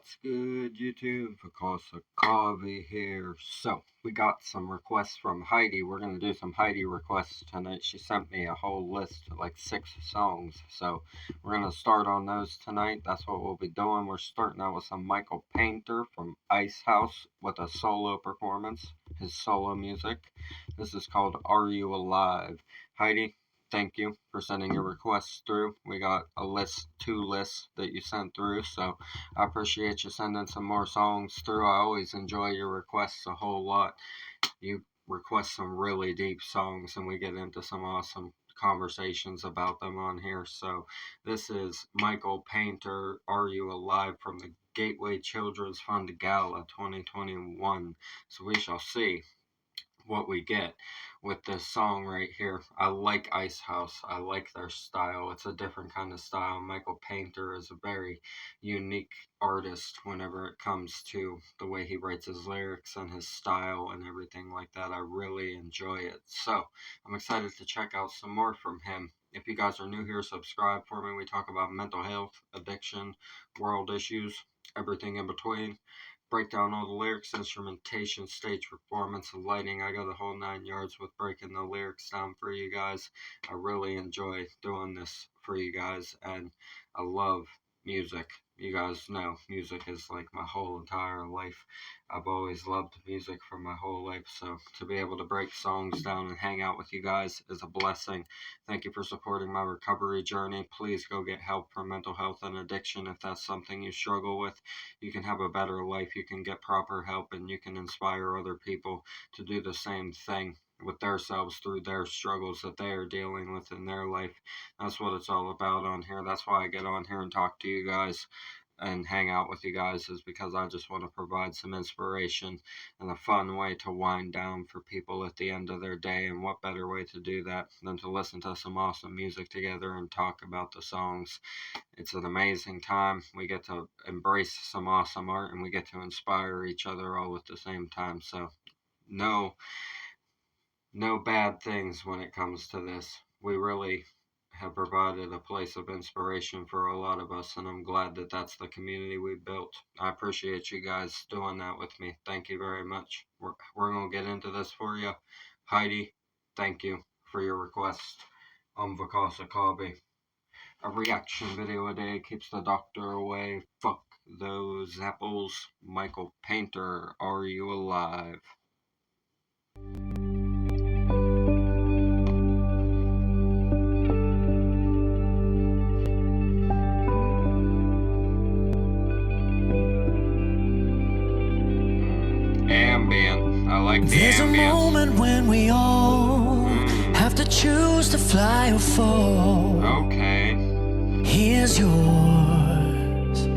What's good, YouTube? Vakosa Coffee here. So, we got some requests from Heidi. We're going to do some Heidi requests tonight. She sent me a whole list of like 6 songs. So, we're going to start on those tonight. That's what we'll be doing. We're starting out with some Michael Paynter from Icehouse with a solo performance, his solo music. This is called Are You Alive? Heidi, thank you for sending your requests through. We got a list, 2 lists that you sent through, so I appreciate you sending some more songs through. I always enjoy your requests a whole lot. You request some really deep songs, and we get into some awesome conversations about them on here. So this is Michael Paynter, Are You Alive, from the Gateway Children's Fund Gala 2021. So we shall see what we get with this song right here. I like Icehouse. I like their style. It's a different kind of style. Michael Paynter is a very unique artist whenever it comes to the way he writes his lyrics and his style and everything like that. I really enjoy it. So I'm excited to check out some more from him. If you guys are new here, subscribe for me. We talk about mental health, addiction, world issues, everything in between. Break down all the lyrics, instrumentation, stage performance, and lighting. I got a whole 9 yards with breaking the lyrics down for you guys. I really enjoy doing this for you guys, and I love music. You guys know music is like my whole entire life. I've always loved music for my whole life, so to be able to break songs down and hang out with you guys is a blessing. Thank you for supporting my recovery journey. Please go get help for mental health and addiction if that's something you struggle with. You can have a better life, you can get proper help, and you can inspire other people to do the same thing with themselves through their struggles that they are dealing with in their life. That's what it's all about on here. That's why I get on here and talk to you guys and hang out with you guys, is because I just want to provide some inspiration and a fun way to wind down for people at the end of their day. And what better way to do that than to listen to some awesome music together and talk about the songs. It's an amazing time. We get to embrace some awesome art, and we get to inspire each other all at the same time. So no bad things when it comes to this. We really have provided a place of inspiration for a lot of us, and I'm glad that that's the community we built. I appreciate you guys doing that with me. Thank you very much. We're going to get into this for you. Heidi, thank you for your request. Vakasa Kabi. A reaction video a day keeps the doctor away. Fuck those apples. Michael Paynter, Are You Alive? Ambient. I like the There's ambient. a moment when we all have to choose to fly or fall. Okay. Here's yours.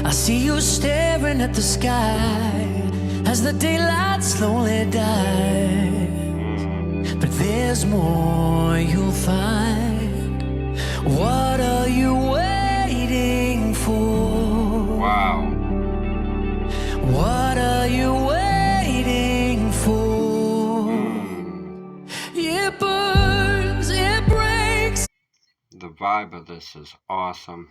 I see you staring at the sky as the daylight slowly dies. But there's more you'll find. What are you waiting for? Wow. What are you waiting for? It burns, it breaks. The vibe of this is awesome.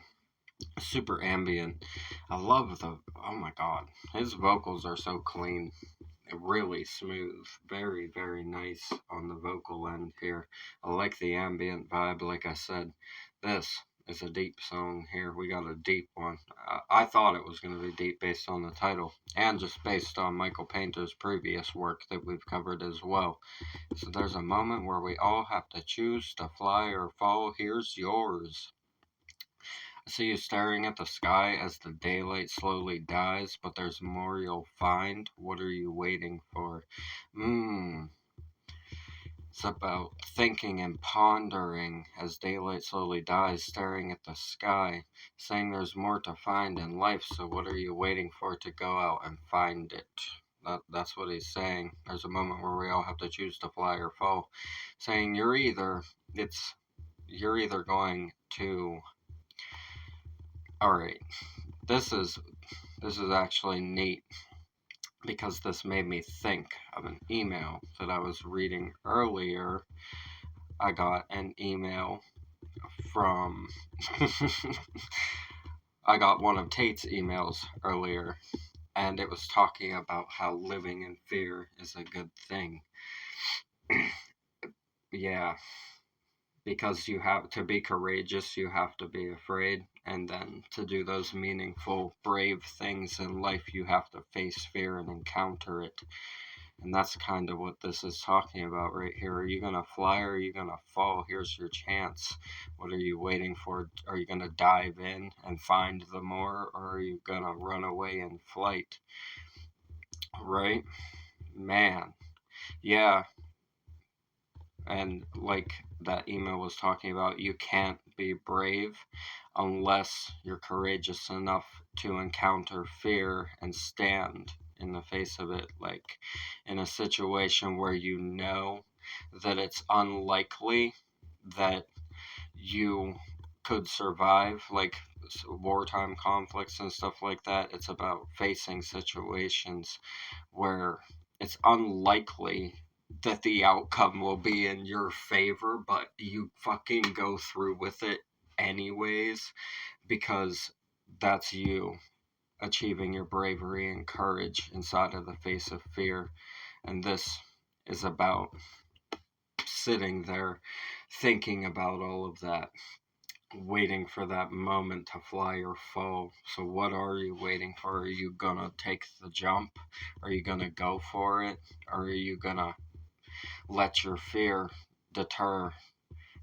Super ambient. I love oh my god. His vocals are so clean. Really smooth. Very, very nice on the vocal end here. I like the ambient vibe, like I said. This is a deep song here. We got a deep one. I thought it was going to be deep based on the title, and just based on Michael Paynter's previous work that we've covered as well. So there's a moment where we all have to choose to fly or fall. Here's yours. I see you staring at the sky as the daylight slowly dies, but there's more you'll find. What are you waiting for? It's about thinking and pondering as daylight slowly dies, staring at the sky, saying there's more to find in life, so what are you waiting for to go out and find it? That's what he's saying. There's a moment where we all have to choose to fly or fall, saying you're either going to... Alright, this is actually neat, because this made me think of an email that I was reading earlier. I got an email from I got one of Tate's emails earlier, and it was talking about how living in fear is a good thing. Yeah, because you have to be courageous, you have to be afraid, and then to do those meaningful, brave things in life, you have to face fear and encounter it. And that's kind of what this is talking about right here. Are you going to fly or are you going to fall? Here's your chance. What are you waiting for? Are you going to dive in and find the more, or are you going to run away in flight? Right? Man. Yeah. And like that email was talking about, you can't be brave unless you're courageous enough to encounter fear and stand in the face of it, like in a situation where you know that it's unlikely that you could survive, like wartime conflicts and stuff like that. It's about facing situations where it's unlikely that the outcome will be in your favor, but you fucking go through with it anyways, because that's you achieving your bravery and courage inside of the face of fear. And this is about sitting there thinking about all of that, waiting for that moment to fly or fall. So what are you waiting for? Are you gonna take the jump? Are you gonna go for it? Or are you gonna let your fear deter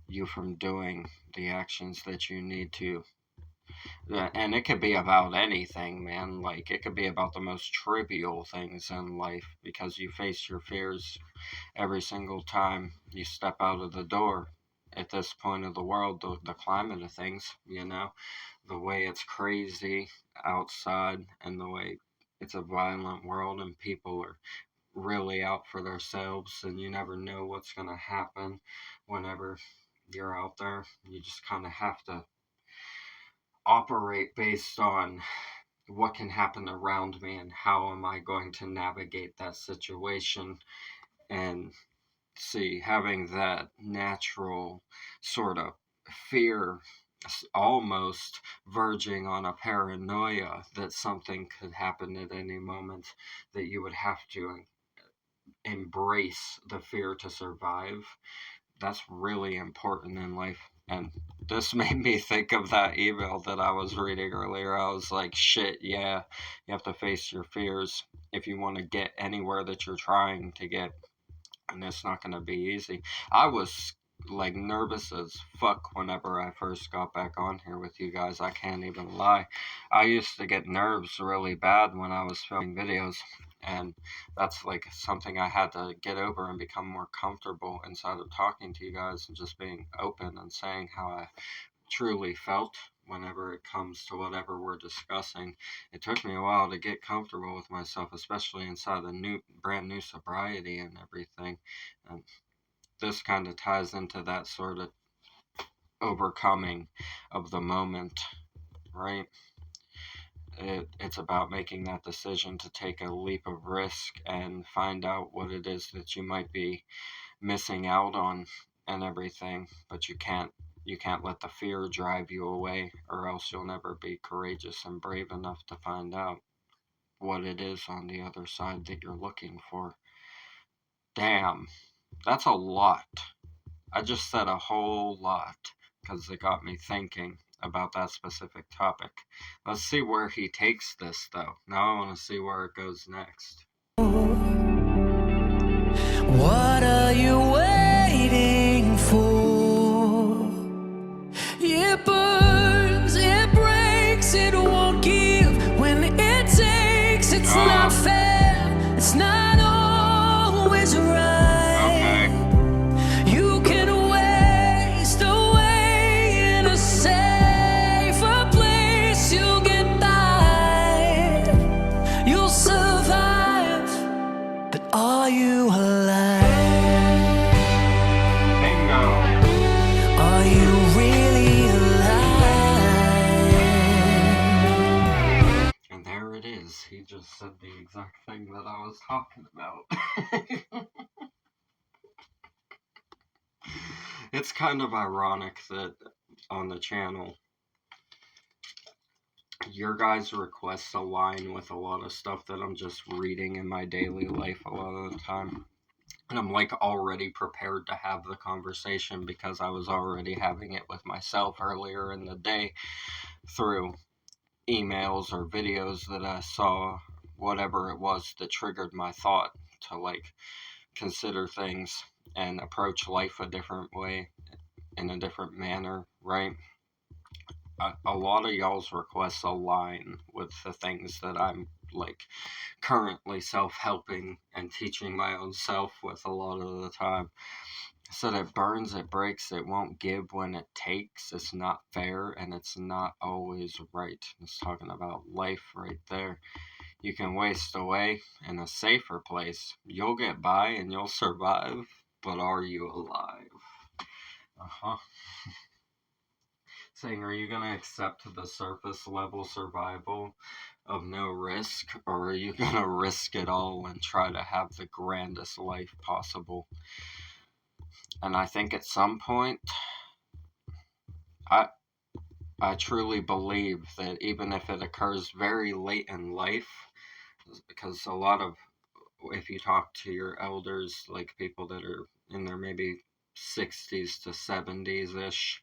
you from doing the actions that you need to? And it could be about anything, man. Like, it could be about the most trivial things in life, because you face your fears every single time you step out of the door. At this point of the world, the climate of things, the way it's crazy outside, and the way it's a violent world and people are really out for themselves, and you never know what's going to happen whenever you're out there. You just kind of have to operate based on what can happen around me and how am I going to navigate that situation. And see, having that natural sort of fear, almost verging on a paranoia that something could happen at any moment, that you would have to embrace the fear to survive. That's really important in life. And this made me think of that email that I was reading earlier. I was like, shit, yeah, you have to face your fears if you want to get anywhere that you're trying to get. And it's not going to be easy. I was like nervous as fuck whenever I first got back on here with you guys. I can't even lie. I used to get nerves really bad when I was filming videos, and that's like something I had to get over and become more comfortable inside of talking to you guys and just being open and saying how I truly felt whenever it comes to whatever we're discussing. It took me a while to get comfortable with myself, especially inside the brand new sobriety and everything. And this kind of ties into that sort of overcoming of the moment, right? It's about making that decision to take a leap of risk and find out what it is that you might be missing out on and everything, but you can't let the fear drive you away, or else you'll never be courageous and brave enough to find out what it is on the other side that you're looking for. Damn, that's a lot. I just said a whole lot because it got me thinking about that specific topic. Let's see where he takes this, though. Now I want to see where it goes next. What are you waiting for? It burns, it breaks, it won't give when it takes. It's not fair, it's not always right. Okay. You can waste away in a safer place. You'll get by, you'll survive, but are you alive? Bingo. Are you really alive? And there it is. He just said the exact thing that I was talking about. It's kind of ironic that on the channel your guys' requests align with a lot of stuff that I'm just reading in my daily life a lot of the time. And I'm like already prepared to have the conversation because I was already having it with myself earlier in the day through emails or videos that I saw, whatever it was that triggered my thought to like consider things and approach life a different way, in a different manner, right? A lot of y'all's requests align with the things that I'm like currently self-helping and teaching my own self with a lot of the time. So that it burns, it breaks, it won't give when it takes. It's not fair and it's not always right. It's talking about life right there. You can waste away in a safer place. You'll get by and you'll survive, but are you alive? Uh-huh. Saying, are you going to accept the surface level survival of no risk, or are you going to risk it all and try to have the grandest life possible? And I think at some point, I, I truly believe that even if it occurs very late in life, because a lot of, if you talk to your elders, like people that are in their maybe 60s to 70s ish,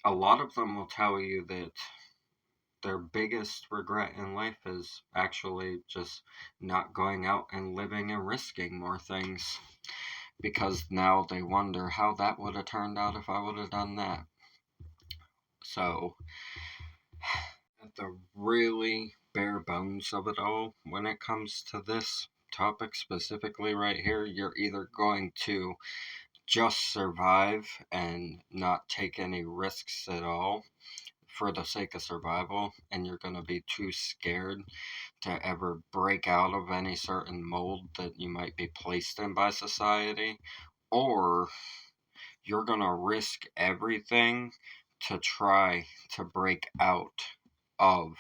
a lot of them will tell you that their biggest regret in life is actually just not going out and living and risking more things, because now they wonder how that would have turned out if I would have done that. So, at the really bare bones of it all, when it comes to this topic specifically right here, you're either going to just survive and not take any risks at all for the sake of survival, and you're going to be too scared to ever break out of any certain mold that you might be placed in by society, or you're going to risk everything to try to break out of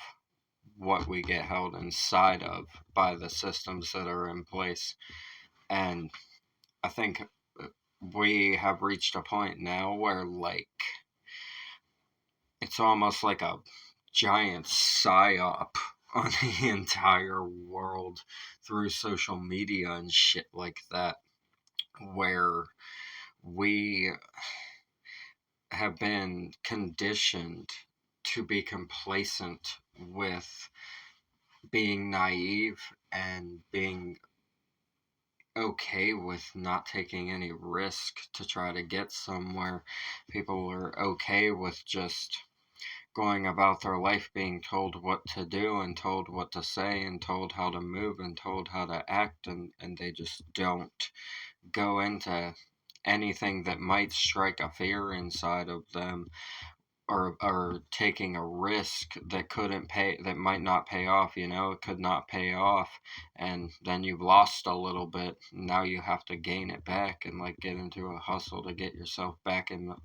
what we get held inside of by the systems that are in place. And I think we have reached a point now where, like, it's almost like a giant psyop on the entire world through social media and shit like that, where we have been conditioned to be complacent with being naive and being okay with not taking any risk to try to get somewhere. People are okay with just going about their life being told what to do and told what to say and told how to move and told how to act, and they just don't go into anything that might strike a fear inside of them, or taking a risk that couldn't pay, that might not pay off. It could not pay off, and then you've lost a little bit. Now you have to gain it back and like get into a hustle to get yourself back in the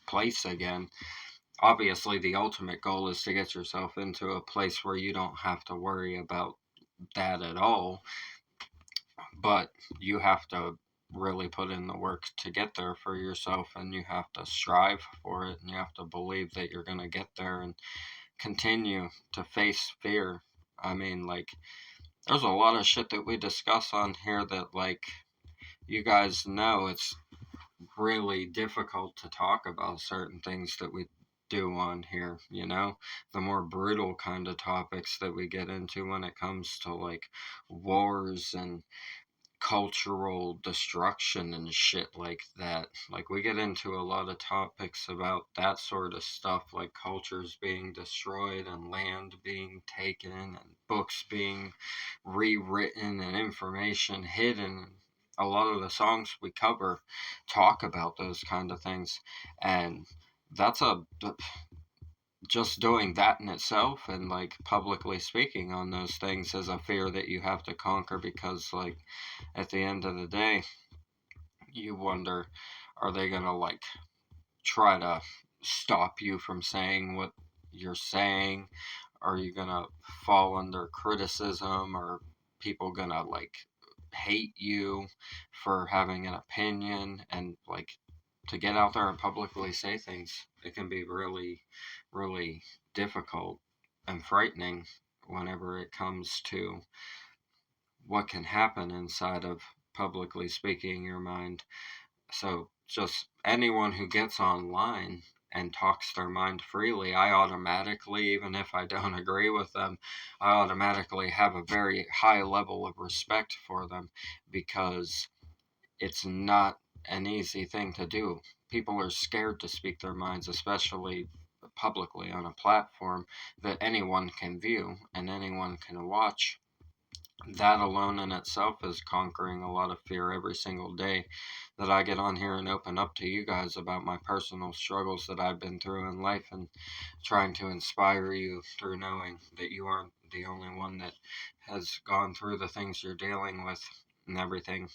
place again. Obviously the ultimate goal is to get yourself into a place where you don't have to worry about that at all, but you have to really put in the work to get there for yourself, and you have to strive for it, and you have to believe that you're going to get there and continue to face fear. I mean, like, there's a lot of shit that we discuss on here that, like, you guys know it's really difficult to talk about certain things that we do on here. The more brutal kind of topics that we get into when it comes to like wars and cultural destruction and shit like that. Like, we get into a lot of topics about that sort of stuff, like cultures being destroyed and land being taken and books being rewritten and information hidden. A lot of the songs we cover talk about those kind of things, and that's a just doing that in itself, and like publicly speaking on those things, is a fear that you have to conquer, because like at the end of the day, you wonder, are they gonna like try to stop you from saying what you're saying? Are you gonna fall under criticism? Or people gonna like hate you for having an opinion? And like, to get out there and publicly say things, it can be really, really difficult. and frightening whenever it comes to what can happen inside of publicly speaking your mind. So just anyone who gets online and talks their mind freely, I automatically, even if I don't agree with them, I automatically have a very high level of respect for them, because it's not an easy thing to do. People are scared to speak their minds, especially publicly on a platform that anyone can view and anyone can watch. That alone in itself is conquering a lot of fear every single day that I get on here and open up to you guys about my personal struggles that I've been through in life, and trying to inspire you through knowing that you aren't the only one that has gone through the things you're dealing with and everything.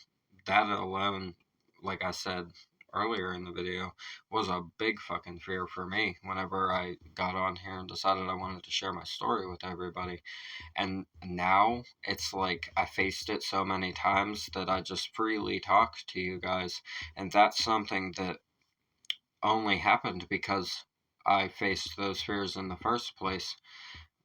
That alone, like I said earlier in the video, was a big fucking fear for me whenever I got on here and decided I wanted to share my story with everybody. And now it's like I faced it so many times that I just freely talk to you guys. And that's something that only happened because I faced those fears in the first place.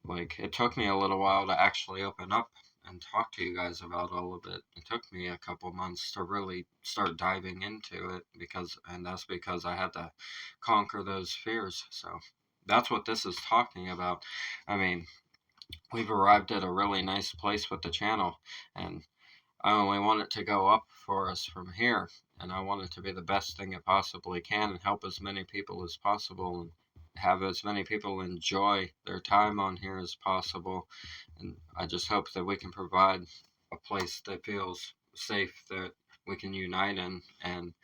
Like, it took me a little while to actually open up and talk to you guys about all of it. It took me a couple months to really start diving into it, and that's because I had to conquer those fears. So that's what this is talking about. I mean, we've arrived at a really nice place with the channel, and I only want it to go up for us from here, and I want it to be the best thing it possibly can and help as many people as possible, and have as many people enjoy their time on here as possible. And I just hope that we can provide a place that feels safe, that we can unite in and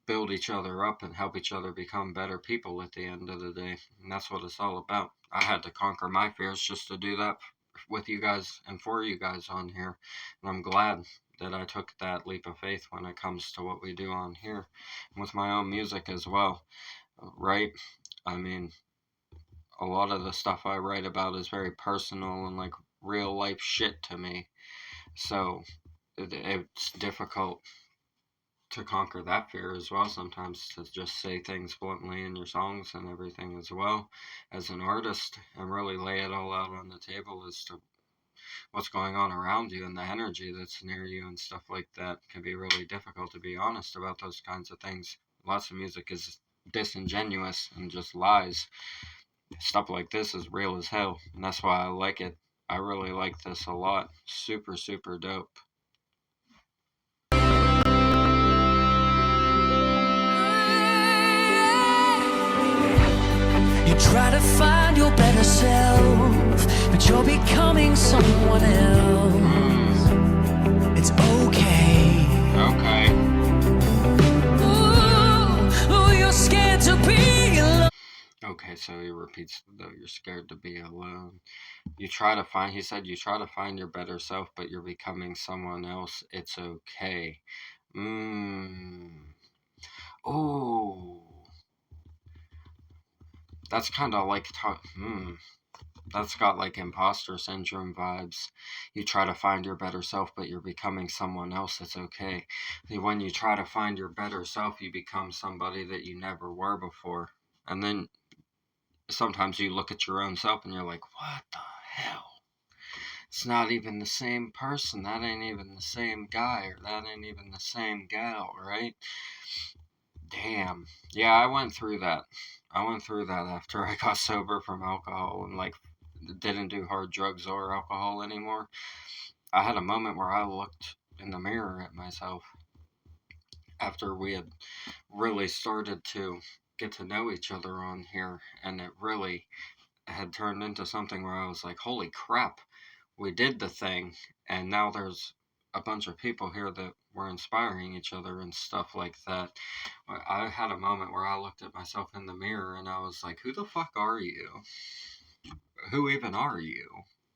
build each other up and help each other become better people at the end of the day. And that's what it's all about. I had to conquer my fears just to do that with you guys and for you guys on here. And I'm glad that I took that leap of faith when it comes to what we do on here, and with my own music as well, right? I mean, a lot of the stuff I write about is very personal and like real life shit to me. So it's difficult to conquer that fear as well sometimes, to just say things bluntly in your songs and everything as well as an artist, and really lay it all out on the table as to what's going on around you and the energy that's near you and stuff like that. It can be really difficult to be honest about those kinds of things. Lots of music is disingenuous and just lies. Stuff like this is real as hell, and that's why I like it. I really like this a lot. Super, super dope. You try to find your better self, but you're becoming someone else. It's okay. Okay. Ooh, you're scared to be alone. Okay, so he repeats, though you're scared to be alone. He said you try to find your better self, but you're becoming someone else. It's okay. Oh. That's kind of like, that's got like imposter syndrome vibes. You try to find your better self, but you're becoming someone else. It's okay. When you try to find your better self, you become somebody that you never were before. And then sometimes you look at your own self and you're like, what the hell? It's not even the same person. That ain't even the same guy, or that ain't even the same gal, right? Damn. Yeah, I went through that. After I got sober from alcohol and like didn't do hard drugs or alcohol anymore. I had a moment where I looked in the mirror at myself after we had really started to get to know each other on here, and it really had turned into something where I was like, holy crap, we did the thing, and now there's a bunch of people here that were inspiring each other and stuff like that. I had a moment where I looked at myself in the mirror and I was like, who the fuck are you? Who even are you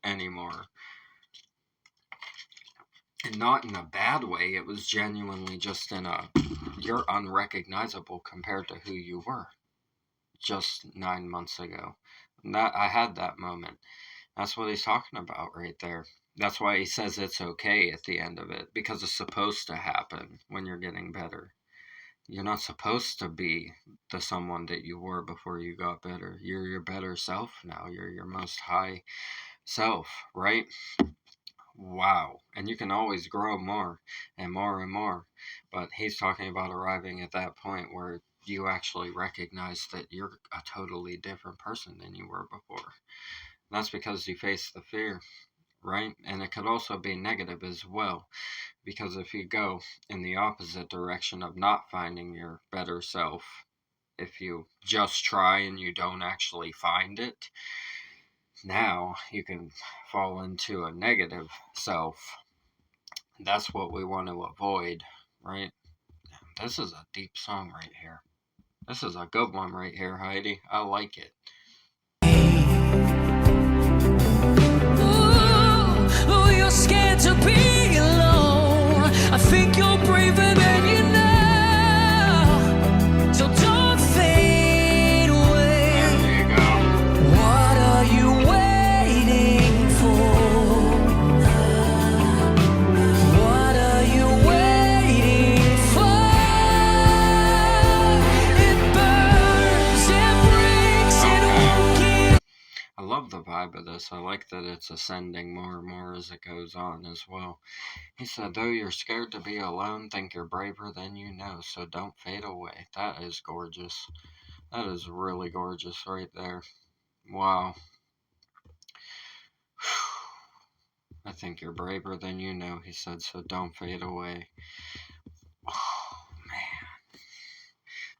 anymore? And not in a bad way, it was genuinely just you're unrecognizable compared to who you were just 9 months ago. And that I had that moment. That's what he's talking about right there. That's why he says it's okay at the end of it, because it's supposed to happen when you're getting better. You're not supposed to be the someone that you were before you got better. You're your better self now. You're your most high self, right? Wow. And you can always grow more and more and more. But he's talking about arriving at that point where you actually recognize that you're a totally different person than you were before. And that's because you face the fear, right? And it could also be negative as well. Because if you go in the opposite direction of not finding your better self, if you just try and you don't actually find it, now you can fall into a negative self. That's what we want to avoid, right? This is a deep song right here. This is a good one right here, Heidi. I like it. Ooh, you're scared to be alone. I think you're braver than you know. So don't fade away. There you go. What are you waiting for? What are you waiting for? It burns, it breaks, it won't give. I love the vibe of this. I like that it's ascending more and more as it goes on as well. He said, though you're scared to be alone, think you're braver than you know, so don't fade away. That is gorgeous. That is really gorgeous right there. Wow. I think you're braver than you know, he said, so don't fade away. Oh, man.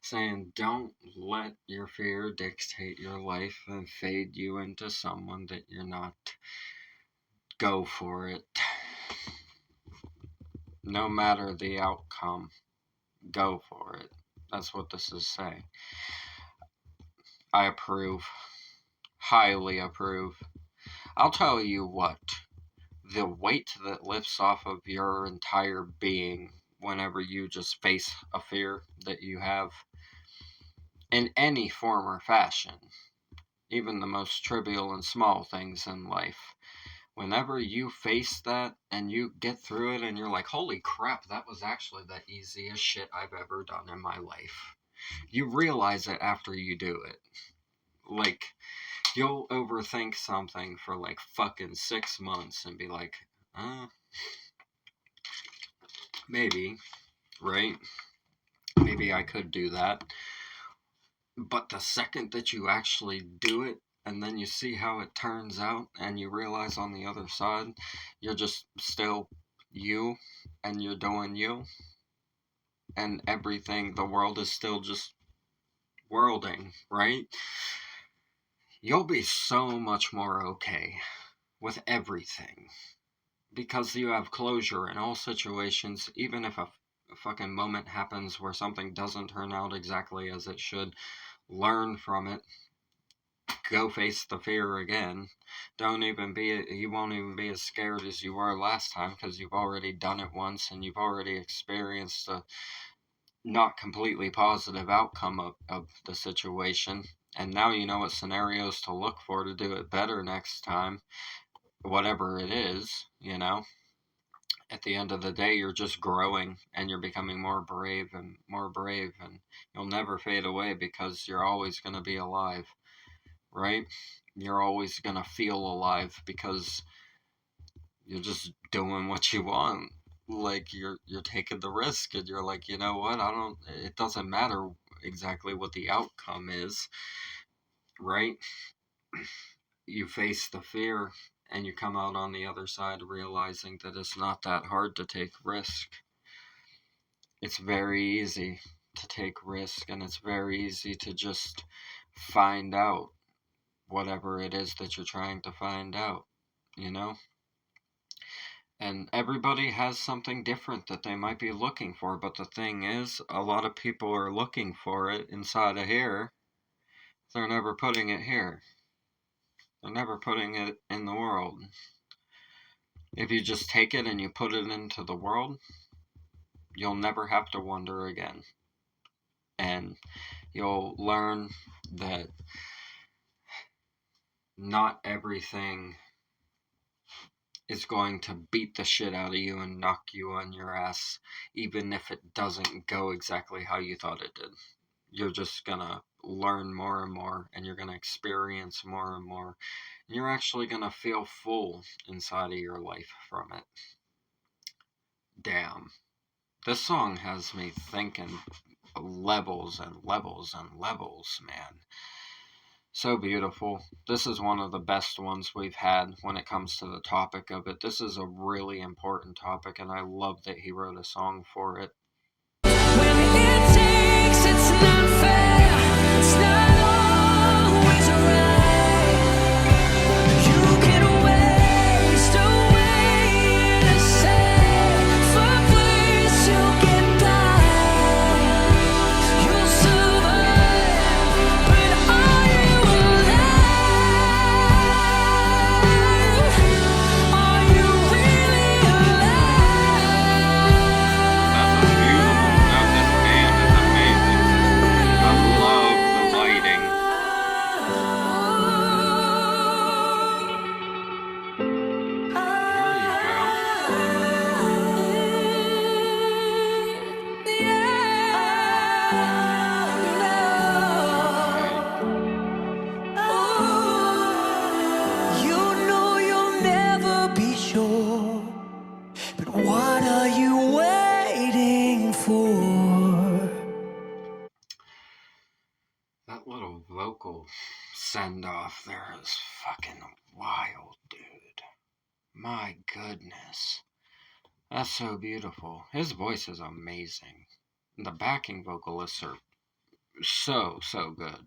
Saying, don't let your fear dictate your life and fade you into someone that you're not. Go for it. No matter the outcome, go for it. That's what this is saying. I approve. Highly approve. I'll tell you what. The weight that lifts off of your entire being whenever you just face a fear that you have in any form or fashion, even the most trivial and small things in life, whenever you face that and you get through it and you're like, holy crap, that was actually the easiest shit I've ever done in my life. You realize it after you do it. Like, you'll overthink something for like fucking 6 months and be like, maybe, right? Maybe I could do that. But the second that you actually do it, and then you see how it turns out, and you realize on the other side, you're just still you, and you're doing you, and everything, the world is still just worlding, right? You'll be so much more okay with everything. Because you have closure in all situations, even if a fucking moment happens where something doesn't turn out exactly as it should, learn from it. Go face the fear again. You won't even be as scared as you were last time because you've already done it once and you've already experienced a not completely positive outcome of the situation. And now you know what scenarios to look for to do it better next time, whatever it is, you know. At the end of the day, you're just growing and you're becoming more brave, and you'll never fade away because you're always going to be alive, right? You're always going to feel alive because you're just doing what you want. Like, you're taking the risk and you're like, you know what? It doesn't matter exactly what the outcome is, right? You face the fear and you come out on the other side realizing that it's not that hard to take risk. It's very easy to take risk, and it's very easy to just find out whatever it is that you're trying to find out, you know? And everybody has something different that they might be looking for, but the thing is, a lot of people are looking for it inside of here. They're never putting it here. They're never putting it in the world. If you just take it and you put it into the world, you'll never have to wonder again. And you'll learn that not everything is going to beat the shit out of you and knock you on your ass, even if it doesn't go exactly how you thought it did. You're just gonna learn more and more, and you're gonna experience more and more, and you're actually gonna feel full inside of your life from it. Damn. This song has me thinking levels and levels and levels, man. So beautiful. This is one of the best ones we've had when it comes to the topic of it. This is a really important topic, and I love that he wrote a song for it. It's not fair, it's not always right. You can waste away in a safer place. You'll get by, you'll survive, but are you alive? Are you really alive? That's a beautiful note. This band is amazing. I love the lighting. There you go. You know you'll never be sure, but what are you waiting for? That little vocal send off there is fucking wild, dude. My goodness. That's so beautiful. His voice is amazing. The backing vocalists are so good.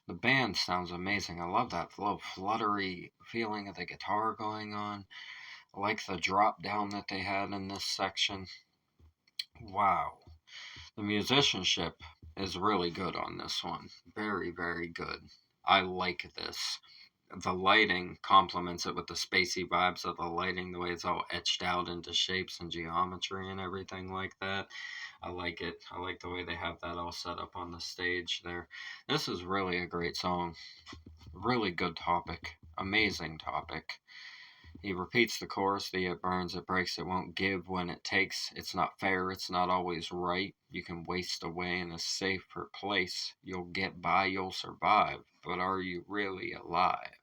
The band sounds amazing. I love that little fluttery feeling of the guitar going on. I like the drop down that they had in this section. Wow. The musicianship is really good on this one. Very, very good. I like this. The lighting complements it with the spacey vibes of the lighting, the way it's all etched out into shapes and geometry and everything like that. I like it. I like the way they have that all set up on the stage there. This is really a great song. Really good topic. Amazing topic. He repeats the chorus, the it burns, it breaks, it won't give when it takes. It's not fair, it's not always right. You can waste away in a safer place. You'll get by, you'll survive. But are you really alive?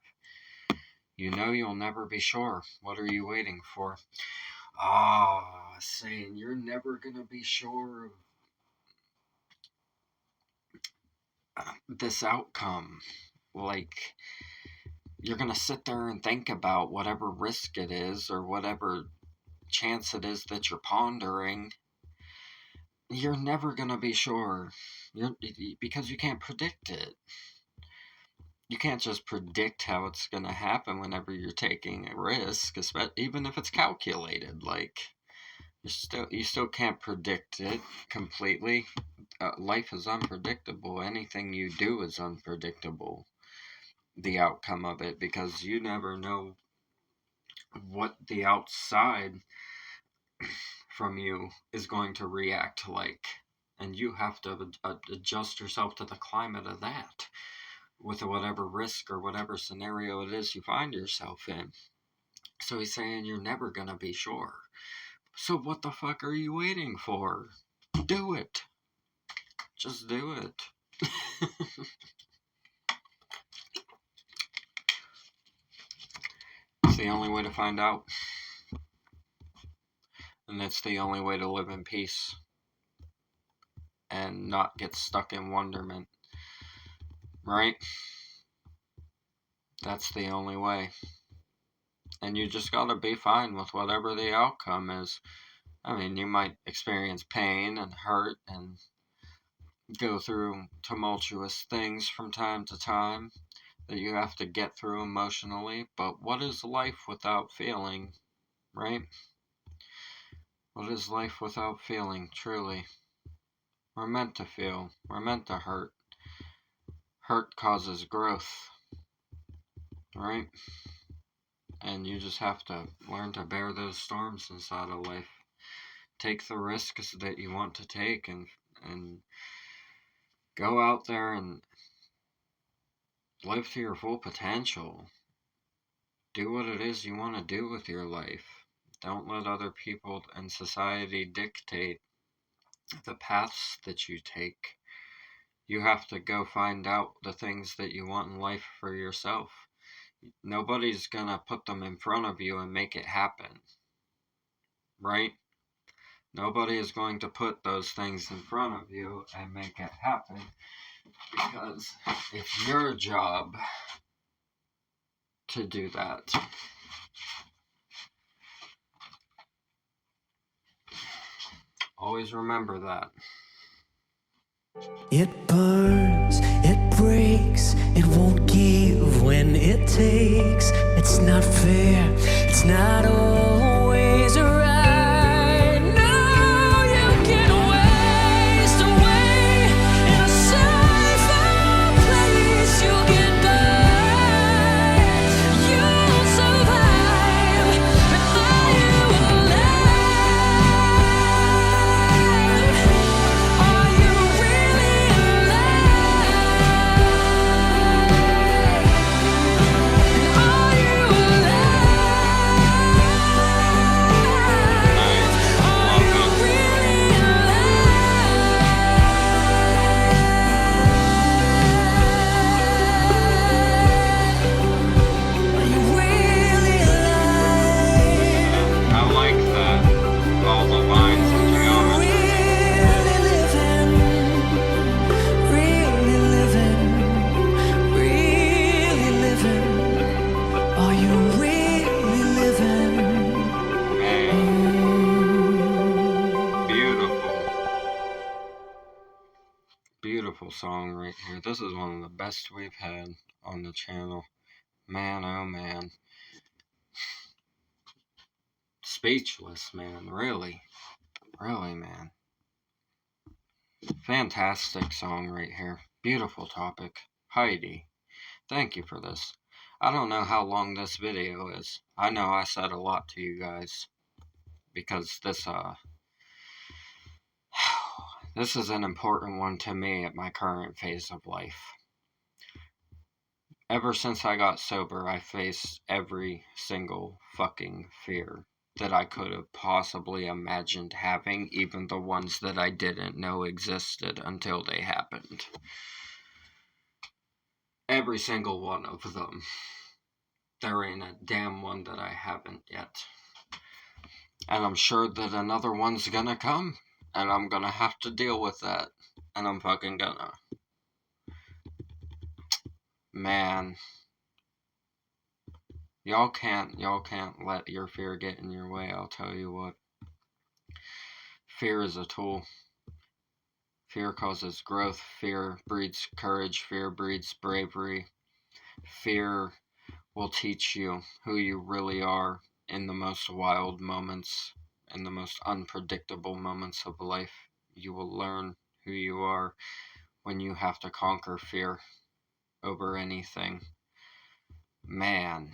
You know you'll never be sure. What are you waiting for? Saying you're never gonna be sure of this outcome. Like, you're gonna sit there and think about whatever risk it is or whatever chance it is that you're pondering. You're never gonna be sure. Because you can't predict it. You can't just predict how it's gonna happen whenever you're taking a risk, even if it's calculated. Like, you still can't predict it completely. Life is unpredictable. Anything you do is unpredictable. The outcome of it, because you never know what the outside from you is going to react like, and you have to adjust yourself to the climate of that with whatever risk or whatever scenario it is you find yourself in. So he's saying you're never gonna be sure. So what the fuck are you waiting for? Do it. Just do it. It's the only way to find out. And it's the only way to live in peace and not get stuck in wonderment. Right? That's the only way. And you just gotta be fine with whatever the outcome is. I mean, you might experience pain and hurt and go through tumultuous things from time to time that you have to get through emotionally, but what is life without feeling, right? What is life without feeling, truly? We're meant to feel. We're meant to hurt. Hurt causes growth, right? And you just have to learn to bear those storms inside of life. Take the risks that you want to take and go out there and live to your full potential. do what it is you want to do with your life. Don't let other people and society dictate the paths that you take. You have to go find out the things that you want in life for yourself. Nobody's gonna put them in front of you and make it happen, right? Nobody is going to put those things in front of you and make it happen, because it's your job to do that. Always remember that. It burns, it breaks, it won't give when it takes. It's not fair, it's not always right. No, you can waste away in a safer place. You'll get by, you'll survive, but are you alive? Are you really alive? Are you I like that. All the lines and geometry. Man, beautiful song right here. This is one of the best we've had on the channel. Man, oh man. Speechless, man. Really, man. Fantastic song right here. Beautiful topic. Heidi, thank you for this. I don't know how long this video is. I know I said a lot to you guys, because this is an important one to me at my current phase of life. Ever since I got sober, I faced every single fucking fear that I could have possibly imagined having, even the ones that I didn't know existed until they happened. Every single one of them. There ain't a damn one that I haven't yet. And I'm sure that another one's gonna come, and I'm gonna have to deal with that. And I'm fucking gonna. Man. Y'all can't let your fear get in your way, I'll tell you what. Fear is a tool. Fear causes growth. Fear breeds courage. Fear breeds bravery. Fear will teach you who you really are in the most wild moments, in the most unpredictable moments of life. You will learn who you are when you have to conquer fear over anything. Man,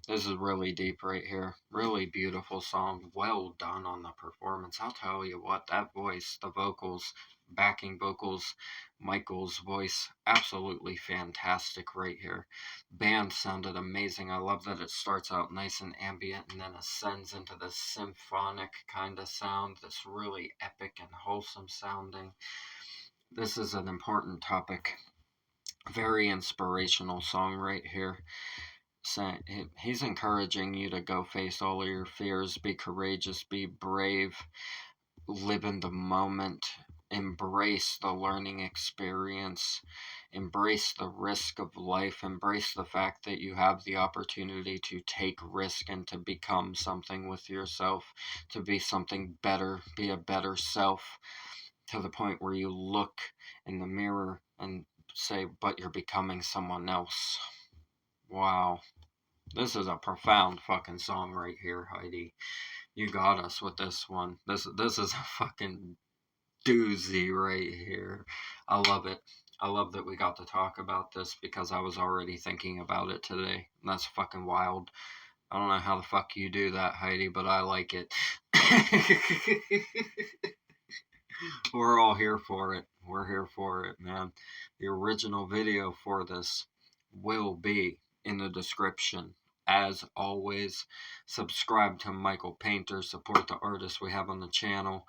this is really deep right here. Really beautiful song. Well done on the performance. I'll tell you what, that voice, the vocals, backing vocals, Michael's voice, absolutely fantastic right here. Band sounded amazing. I love that it starts out nice and ambient and then ascends into this symphonic kind of sound that's really epic and wholesome sounding. This is an important topic. Very inspirational song right here. He's encouraging you to go face all of your fears, be courageous, be brave, live in the moment, embrace the learning experience, embrace the risk of life, embrace the fact that you have the opportunity to take risk and to become something with yourself, to be something better, be a better self, to the point where you look in the mirror and say, but you're becoming someone else. Wow. This is a profound fucking song right here, Heidi. You got us with this one. This is a fucking doozy right here. I love it. I love that we got to talk about this, because I was already thinking about it today. And that's fucking wild. I don't know how the fuck you do that, Heidi, but I like it. We're all here for it. We're here for it, man. The original video for this will be in the description as always, subscribe to Michael Paynter, support the artists we have on the channel,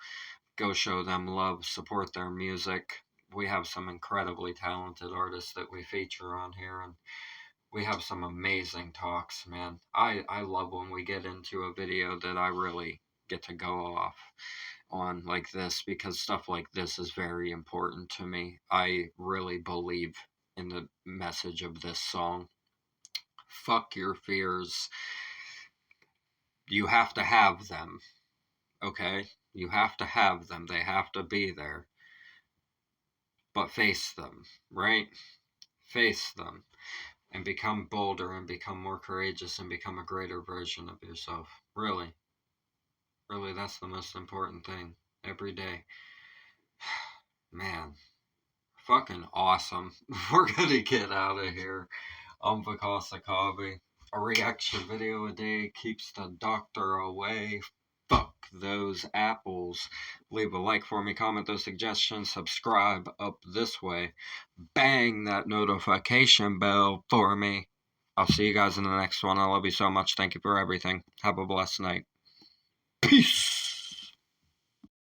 go show them love, support their music. We have some incredibly talented artists that we feature on here, and we have some amazing talks, man. I love when we get into a video that I really get to go off on like this, because stuff like this is very important to me. I really believe in the message of this song. Fuck your fears. You have to have them, okay? You have to have them. They have to be there. But face them, right? Face them. And become bolder and become more courageous and become a greater version of yourself. Really. Really, that's the most important thing. Every day. Man. Fucking awesome. We're gonna get out of here. I'm Vakasa Kavi. A reaction video a day keeps the doctor away. Fuck those apples. Leave a like for me, comment those suggestions, subscribe up this way. Bang that notification bell for me. I'll see you guys in the next one. I love you so much. Thank you for everything. Have a blessed night. Peace.